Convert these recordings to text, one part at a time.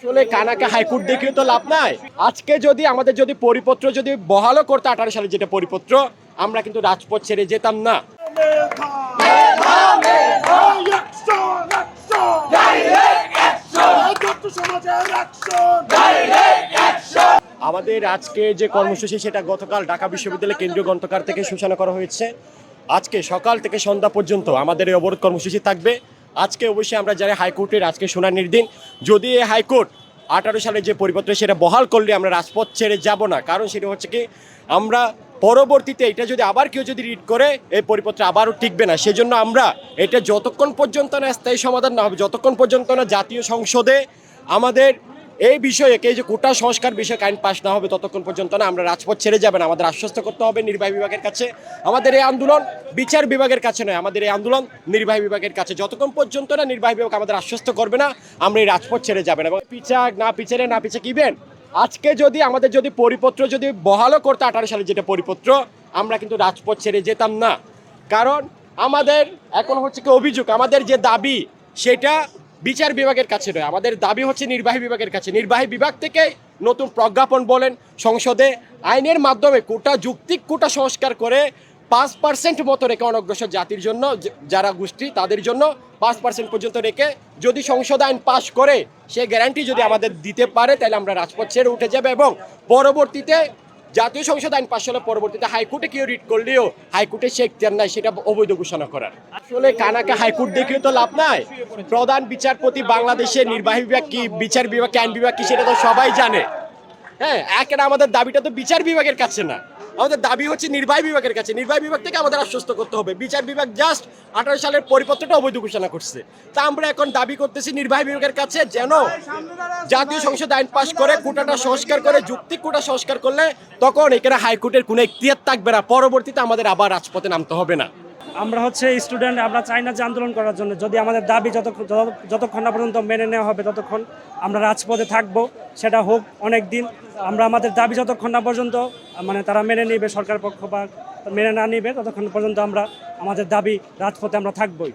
আসলে কানাকে হাইকোর্ট দেখিয়ে তো লাভ নাই। আজকে যদি আমাদের পরিপত্র বহালও করতে 18 সালে যেটা পরিপত্র, আমরা কিন্তু রাজপথ ছেড়ে যেতাম না। আমাদের আজকে যে কর্মসূচি সেটা গতকাল ঢাকা বিশ্ববিদ্যালয় কেন্দ্রীয় গ্রন্থাগার থেকে সূচনা করা হয়েছে। আজকে সকাল থেকে সন্ধ্যা পর্যন্ত আমাদের এই অবরোধ কর্মসূচি থাকবে। আজকে অবশ্যই আমরা যারা হাইকোর্টের আজকে শুনানির দিন, যদি এই হাইকোর্ট 18 সালে যে পরিপত্র সেটা বহাল করলে আমরা রাজপথ ছেড়ে যাব না। কারণ সেটা হচ্ছে কি, আমরা পরবর্তীতে এটা যদি আবার কেউ রিড করে এই পরিপত্র আবারও টিকবে না। সেজন্য আমরা এটা যতক্ষণ পর্যন্ত না স্থায়ী সমাধান না হবে, যতক্ষণ পর্যন্ত না জাতীয় সংসদে আমাদের এই বিষয়ে এই যে কোটা সংস্কার বিষয়ে আইন পাস না হবে, ততক্ষণ পর্যন্ত না আমরা রাজপথ ছেড়ে যাবেন। আমাদের আশ্বস্ত করতে হবে নির্বাহী বিভাগের কাছে, আমাদের এই আন্দোলন বিচার বিভাগের কাছে নয়, আমাদের এই আন্দোলন নির্বাহী বিভাগের কাছে। যতক্ষণ পর্যন্ত না নির্বাহী বিভাগ আমাদের আশ্বস্ত করবে না, আমরা এই রাজপথ ছেড়ে যাবেন। এবং না পিছে কিবেন। আজকে যদি আমাদের পরিপত্র বহালও করতে 18 সালে যেটা পরিপত্র, আমরা কিন্তু রাজপথ ছেড়ে যেতাম না। কারণ আমাদের এখন হচ্ছে কি অভিযোগ, আমাদের যে দাবি সেটা বিচার বিভাগের কাছে নয়, আমাদের দাবি হচ্ছে নির্বাহী বিভাগের কাছে। নির্বাহী বিভাগ থেকে নতুন প্রজ্ঞাপন বলেন, সংসদে আইনের মাধ্যমে যুক্তিক কোটা সংস্কার করে 5% মতো রেখে অনগ্রসর জাতির জন্য, যারা গোষ্ঠী তাদের জন্য 5% পর্যন্ত রেখে যদি সংসদ আইন পাশ করে, সে গ্যারান্টি যদি আমাদের দিতে পারে, তাহলে আমরা রাজপথ ছেড়ে উঠে যাবে। এবং পরবর্তীতে জাতীয় সংসদ আইন পাশ হলে পরবর্তীতে হাইকোর্টে কেউ রিট করলেও হাইকোর্টে সে এখতিয়ার নাই সেটা অবৈধ ঘোষণা করার। আসলে কানাকে হাইকোর্ট দেখিয়ে তো লাভ নাই। প্রধান বিচারপতি বাংলাদেশের নির্বাহী বিভাগ কি, বিচার বিভাগ কি, আইন বিভাগ কি, সেটা তো সবাই জানে। হ্যাঁ, একের আমাদের দাবিটা তো বিচার বিভাগের কাছে না, আমাদের দাবি হচ্ছে নির্বাহী বিভাগের কাছে। নির্বাহী বিভাগ থেকে আমাদের আশ্বস্ত করতে হবে। বিচার বিভাগ জাস্ট 18 সালের পরিপত্রটা অবৈধ ঘোষণা করছে। তা আমরা এখন দাবি করতেছি নির্বাহী বিভাগের কাছে, যেন জাতীয় সংসদ আইন পাশ করে কোটাটা সংস্কার করে, যুক্তিক কোটা সংস্কার করলে তখন এখানে হাইকোর্টের কোনো এখতিয়ার থাকবে না। পরবর্তীতে আমাদের আবার রাজপথে নামতে হবে না। আমরা হচ্ছে স্টুডেন্ট, আমরা চাই না যে আন্দোলন করার জন্য। যদি আমাদের দাবি যতক্ষণ না পর্যন্ত মেনে নেওয়া হবে, ততক্ষণ আমরা রাজপথে থাকবো। সেটা হোক অনেক দিন। আমরা আমাদের দাবি যতক্ষণ না পর্যন্ত তারা মেনে নেবে, সরকার পক্ষ বা মেনে না নেবে, ততক্ষণ পর্যন্ত আমরা আমাদের দাবি রাজপথে আমরা থাকবোই।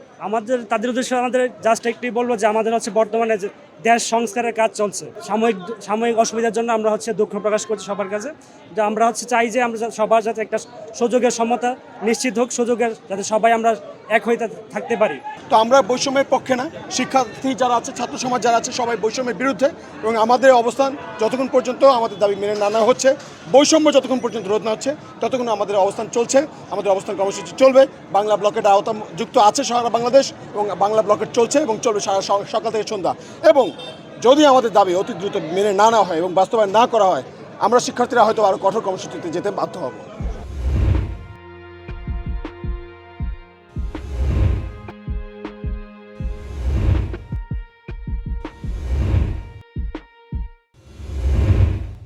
তাদের উদ্দেশ্যে আমাদের জাস্ট একটি বলবো যে আমাদের হচ্ছে বর্তমানে যে দেশ সংস্কারের কাজ চলছে, সাময়িক অসুবিধার জন্য আমরা হচ্ছে দুঃখ প্রকাশ করছি সবার কাছে। যে আমরা হচ্ছে চাই যে আমরা সবার যাতে একটা সুযোগের সমতা নিশ্চিত হোক, সুযোগের যাতে সবাই আমরা এক হয়ে থাকতে পারি। তো আমরা বৈষম্যের পক্ষে না, শিক্ষার্থী যারা আছে, ছাত্র সমাজ যারা আছে, সবাই বৈষম্যের বিরুদ্ধে। এবং আমাদের অবস্থান যতক্ষণ পর্যন্ত আমাদের দাবি মেনে না নেওয়া হচ্ছে, বৈষম্য যতক্ষণ পর্যন্ত রোধ না হচ্ছে, ততক্ষণ আমাদের অবস্থান চলছে। আমাদের অবস্থান কর্মসূচি চলবে। বাংলা ব্লকের আওতা যুক্ত আছে সারা বাংলাদেশ, এবং বাংলা ব্লকেট চলছে এবং চলবে সারা সকাল থেকে সন্ধ্যা। এবং যদি আমাদের দাবি অতি দ্রুত মেনে না নেওয়া হয় এবং বাস্তবায়ন না করা হয়, আমরা শিক্ষার্থীরা হয়তো আরও কঠোর কর্মসূচিতে যেতে বাধ্য হব।